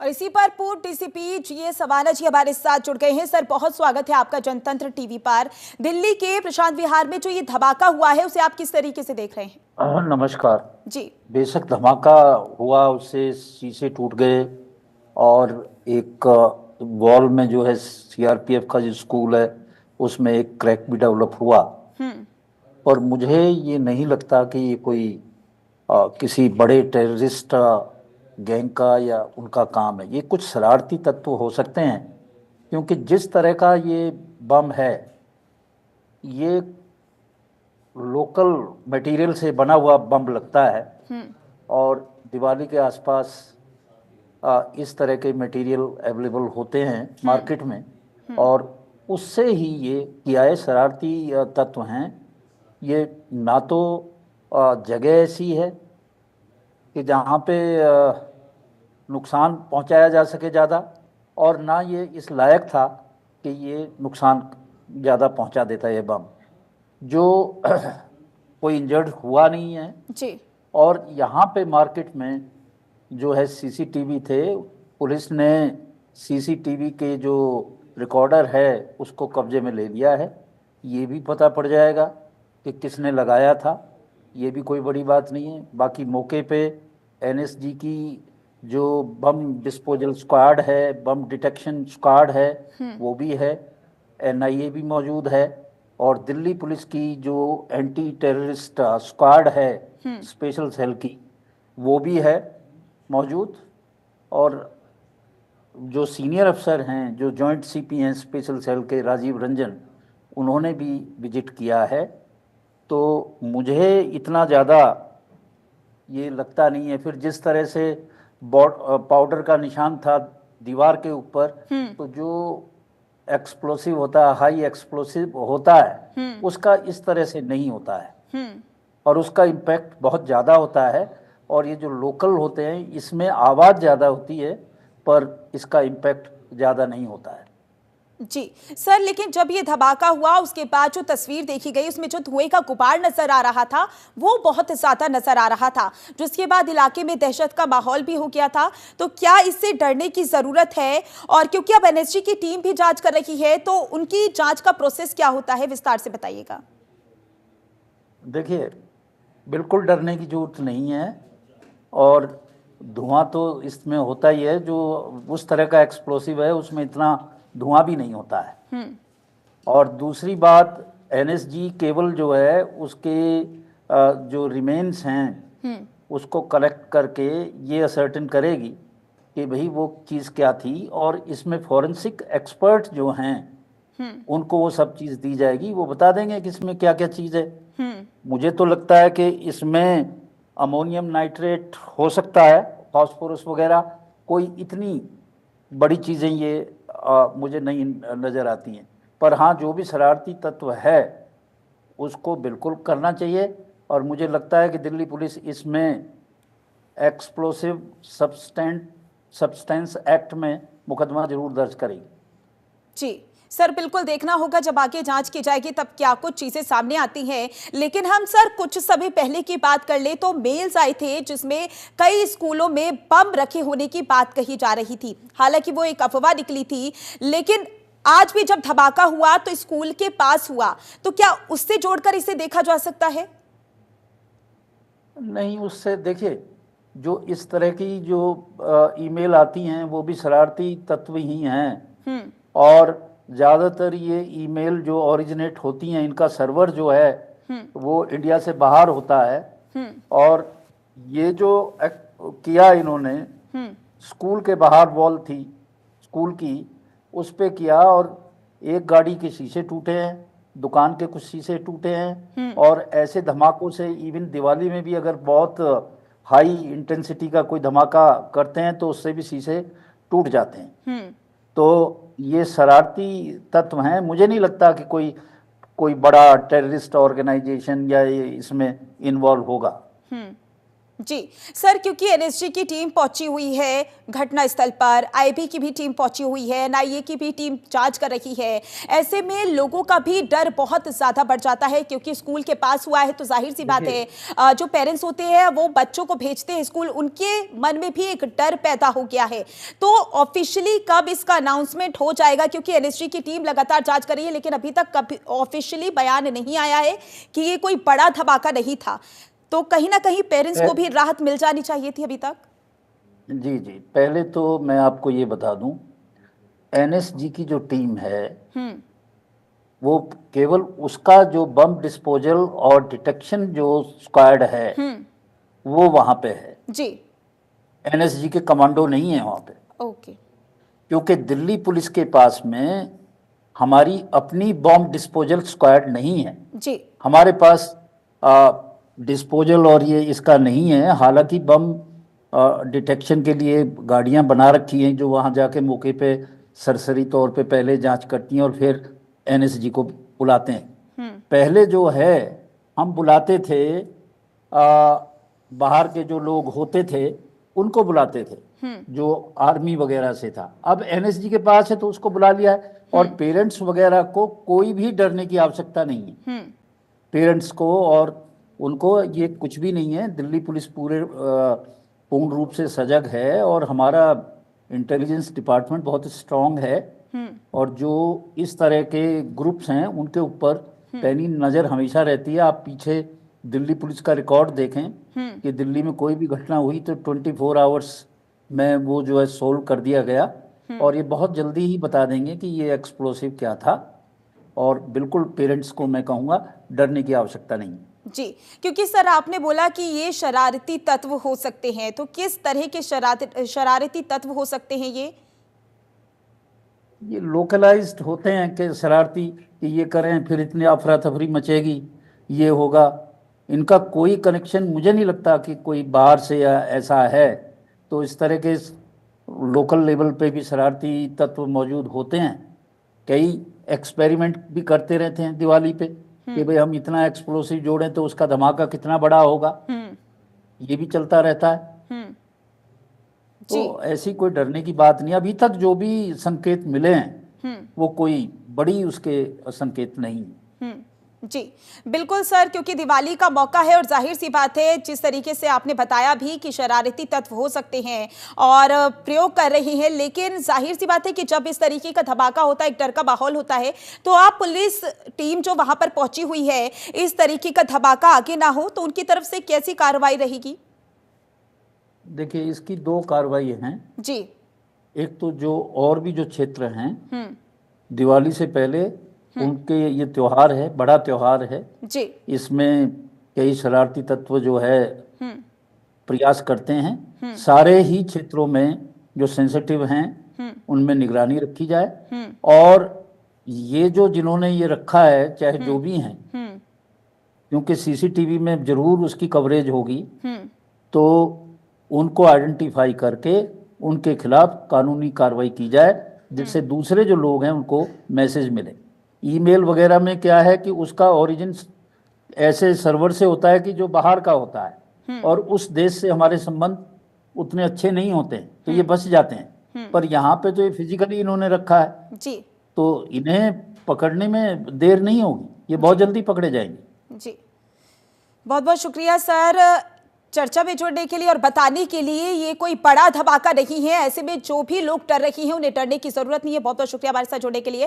इसी पर पूर्व डीसीपी जीए सवाना जी हमारे साथ जुड़ गए हैं। सर, बहुत स्वागत है आपका जनतंत्र टीवी पर। दिल्ली के प्रशांत विहार में जो ये धमाका हुआ है उसे आप किस तरीके से देख रहे हैं? नमस्कार जी। बेशक धमाका हुआ, उससे शीशे टूट गए और एक वॉल में जो है सीआरपीएफ का जो स्कूल है उसमें एक क्रैक भी डेवलप हुआ। और मुझे ये नहीं लगता कि ये कोई किसी बड़े टेररिस्ट गैंग का या उनका काम है। ये कुछ शरारती तत्व हो सकते हैं, क्योंकि जिस तरह का ये बम है ये लोकल मटेरियल से बना हुआ बम लगता है। और दिवाली के आसपास इस तरह के मटेरियल अवेलेबल होते हैं मार्केट में, और उससे ही ये किया है। शरारती तत्व हैं ये। ना तो जगह ऐसी है कि जहाँ पे नुकसान पहुँचाया जा सके ज़्यादा, और ना ये इस लायक था कि ये नुकसान ज़्यादा पहुँचा देता है ये बम। जो कोई इंजर्ड हुआ नहीं है जी। और यहाँ पे मार्केट में जो है सीसीटीवी थे, पुलिस ने सीसीटीवी के जो रिकॉर्डर है उसको कब्जे में ले लिया है। ये भी पता पड़ जाएगा कि किसने लगाया था। ये भी कोई बड़ी बात नहीं है। बाकी मौके पे एनएसजी की जो बम डिस्पोजल स्क्वाड है, बम डिटेक्शन स्क्वाड है, वो भी है। एनआईए भी मौजूद है, और दिल्ली पुलिस की जो एंटी टेररिस्ट स्क्वाड है स्पेशल सेल की, वो भी है मौजूद। और जो सीनियर अफसर हैं, जो जॉइंट सीपी हैं स्पेशल सेल के, राजीव रंजन, उन्होंने भी विजिट किया है। तो मुझे इतना ज़्यादा ये लगता नहीं है। फिर जिस तरह से पाउडर का निशान था दीवार के ऊपर, तो जो एक्सप्लोसिव होता है, हाई एक्सप्लोसिव होता है, उसका इस तरह से नहीं होता है, और उसका इम्पैक्ट बहुत ज़्यादा होता है। और ये जो लोकल होते हैं इसमें आवाज़ ज़्यादा होती है, पर इसका इम्पैक्ट ज़्यादा नहीं होता है। जी सर, लेकिन जब ये धमाका हुआ उसके बाद जो तस्वीर देखी गई उसमें जो धुएं का गुबार नजर आ रहा था वो बहुत ज्यादा नजर आ रहा था, जिसके बाद इलाके में दहशत का माहौल भी हो गया था। तो क्या इससे डरने की जरूरत है? और क्योंकि अब एनएसजी की टीम भी जांच कर रही है, तो उनकी जांच का प्रोसेस क्या होता है, विस्तार से बताइएगा। देखिए, बिल्कुल डरने की जरूरत नहीं है। और धुआं तो इसमें होता ही है, जो उस तरह का एक्सप्लोसिव है उसमें इतना धुआं भी नहीं होता है। और दूसरी बात, एनएसजी केबल जो है उसके जो रिमेन्स हैं उसको कलेक्ट करके ये असर्टेन करेगी कि भाई वो चीज़ क्या थी, और इसमें फॉरेंसिक एक्सपर्ट जो हैं उनको वो सब चीज़ दी जाएगी, वो बता देंगे कि इसमें क्या क्या चीज़ है। मुझे तो लगता है कि इसमें अमोनियम नाइट्रेट हो सकता है, फास्फोरस वगैरह। कोई इतनी बड़ी चीज़ें ये मुझे नहीं नज़र आती हैं। पर हाँ, जो भी शरारती तत्व है उसको बिल्कुल करना चाहिए। और मुझे लगता है कि दिल्ली पुलिस इसमें एक्सप्लोसिव सब्सटेंस एक्ट में मुकदमा जरूर दर्ज करेगी। जी सर, बिल्कुल देखना होगा जब आगे जांच की जाएगी तब क्या कुछ चीजें सामने आती हैं। लेकिन हम सर कुछ समय पहले की बात कर ले तो मेल्स आए थे जिसमें कई स्कूलों में बम रखे होने की बात कही जा रही थी। हालांकि वो एक अफवाह निकली थी, लेकिन आज भी जब धमाका हुआ तो स्कूल के पास हुआ, तो क्या उससे जोड़कर इसे देखा जा सकता है? नहीं, उससे देखिए, जो इस तरह की जो ईमेल आती हैं वो भी शरारती तत्व ही हैं। और ज़्यादातर ये ईमेल जो ओरिजिनेट होती हैं, इनका सर्वर जो है वो इंडिया से बाहर होता है। और ये जो किया इन्होंने, स्कूल के बाहर वॉल थी स्कूल की, उस पे किया, और एक गाड़ी के शीशे टूटे हैं, दुकान के कुछ शीशे टूटे हैं। और ऐसे धमाकों से इवन दिवाली में भी अगर बहुत हाई इंटेंसिटी का कोई धमाका करते हैं तो उससे भी शीशे टूट जाते हैं। तो ये शरारती तत्व हैं। मुझे नहीं लगता कि कोई कोई बड़ा टेररिस्ट ऑर्गेनाइजेशन या ये इसमें इन्वॉल्व होगा। जी सर, क्योंकि एनएसजी की टीम पहुंची हुई है घटना स्थल पर, आईबी की भी टीम पहुंची हुई है, एनआईए की भी टीम जांच कर रही है, ऐसे में लोगों का भी डर बहुत ज्यादा बढ़ जाता है क्योंकि स्कूल के पास हुआ है तो जाहिर सी बात है जो पेरेंट्स होते हैं वो बच्चों को भेजते हैं स्कूल, उनके मन में भी एक डर पैदा हो गया है। तो ऑफिशियली कब इसका अनाउंसमेंट हो जाएगा, क्योंकि एनएसजी की टीम लगातार जांच कर रही है लेकिन अभी तक कभी ऑफिशियली बयान नहीं आया है कि ये कोई बड़ा धमाका नहीं था, तो कहीं ना कहीं पेरेंट्स को भी राहत मिल जानी चाहिए थी अभी तक। जी जी, पहले तो मैं आपको ये बता दूं, एनएसजी की जो टीम है वो केवल उसका जो बम डिस्पोजल और डिटेक्शन जो स्क्वाड है वो वहां पे है जी। एनएसजी के कमांडो नहीं है वहां पे। ओके। क्योंकि दिल्ली पुलिस के पास में हमारी अपनी बॉम्ब डिस्पोजल स्क्वाड नहीं है जी। हमारे पास डिस्पोजल और ये इसका नहीं है। हालांकि बम डिटेक्शन के लिए गाड़ियां बना रखी हैं जो वहां जाके मौके पे सरसरी तौर पे पहले जांच करती हैं और फिर एनएसजी को बुलाते हैं। पहले जो है हम बुलाते थे बाहर के जो लोग होते थे उनको बुलाते थे जो आर्मी वगैरह से था। अब एनएसजी के पास है तो उसको बुला लिया है और पेरेंट्स वगैरह को कोई भी डरने की आवश्यकता नहीं है। पेरेंट्स को और उनको ये कुछ भी नहीं है। दिल्ली पुलिस पूर्ण रूप से सजग है और हमारा इंटेलिजेंस डिपार्टमेंट बहुत स्ट्रांग है और जो इस तरह के ग्रुप्स हैं उनके ऊपर पैनी नज़र हमेशा रहती है। आप पीछे दिल्ली पुलिस का रिकॉर्ड देखें कि दिल्ली में कोई भी घटना हुई तो 24 आवर्स में वो जो है सोल्व कर दिया गया और ये बहुत जल्दी ही बता देंगे कि ये एक्सप्लोसिव क्या था। और बिल्कुल पेरेंट्स को मैं कहूँगा डरने की आवश्यकता नहीं जी, क्योंकि सर आपने बोला कि ये शरारती तत्व हो सकते हैं, तो किस तरह के शरारती तत्व हो सकते हैं ये लोकलाइज्ड होते हैं कि शरारती कि ये करें फिर इतनी अफरा तफरी मचेगी ये होगा। इनका कोई कनेक्शन मुझे नहीं लगता कि कोई बाहर से या ऐसा है। तो इस तरह के लोकल लेवल पे भी शरारती तत्व मौजूद होते हैं। कई एक्सपेरिमेंट भी करते रहते हैं दिवाली पे कि भाई हम इतना एक्सप्लोसिव जोड़ें तो उसका धमाका कितना बड़ा होगा, ये भी चलता रहता है। तो ऐसी कोई डरने की बात नहीं। अभी तक जो भी संकेत मिले हैं वो कोई बड़ी उसके संकेत नहीं। जी बिल्कुल सर, क्योंकि दिवाली का मौका है और जाहिर सी बात है जिस तरीके से आपने बताया भी कि शरारती तत्व हो सकते हैं और प्रयोग कर रहे हैं, लेकिन जाहिर सी बात है कि जब इस तरीके का धमाका होता है, एक डर का माहौल होता है, तो आप पुलिस टीम जो वहां पर पहुंची हुई है, इस तरीके का धमाका आगे ना हो तो उनकी तरफ से कैसी कार्रवाई रहेगी? देखिए इसकी दो कार्रवाई हैं जी। एक तो जो और भी जो क्षेत्र हैं दिवाली से पहले उनके ये त्योहार है, बड़ा त्योहार है जी। इसमें कई शरारती तत्व जो है प्रयास करते हैं। सारे ही क्षेत्रों में जो सेंसिटिव हैं उनमें निगरानी रखी जाए और ये जो जिन्होंने ये रखा है चाहे जो भी हैं, क्योंकि सीसीटीवी में जरूर उसकी कवरेज होगी, तो उनको आइडेंटिफाई करके उनके खिलाफ कानूनी कार्रवाई की जाए जिससे दूसरे जो लोग हैं उनको मैसेज मिले। ईमेल वगैरह में क्या है कि उसका ओरिजिन ऐसे सर्वर से होता है कि जो बाहर का होता है और उस देश से हमारे संबंध उतने अच्छे नहीं होते हैं तो ये बच जाते हैं। पर यहाँ पे तो ये फिजिकली इन्होंने रखा है जी, तो इन्हें पकड़ने में देर नहीं होगी, ये बहुत जल्दी पकड़े जाएंगे। जी बहुत बहुत शुक्रिया सर चर्चा में जुड़ने के लिए और बताने के लिए। ये कोई बड़ा धमाका नहीं है, ऐसे में जो भी लोग डर रही हैं उन्हें डरने की जरूरत नहीं है। बहुत बहुत शुक्रिया हमारे साथ जुड़ने के लिए।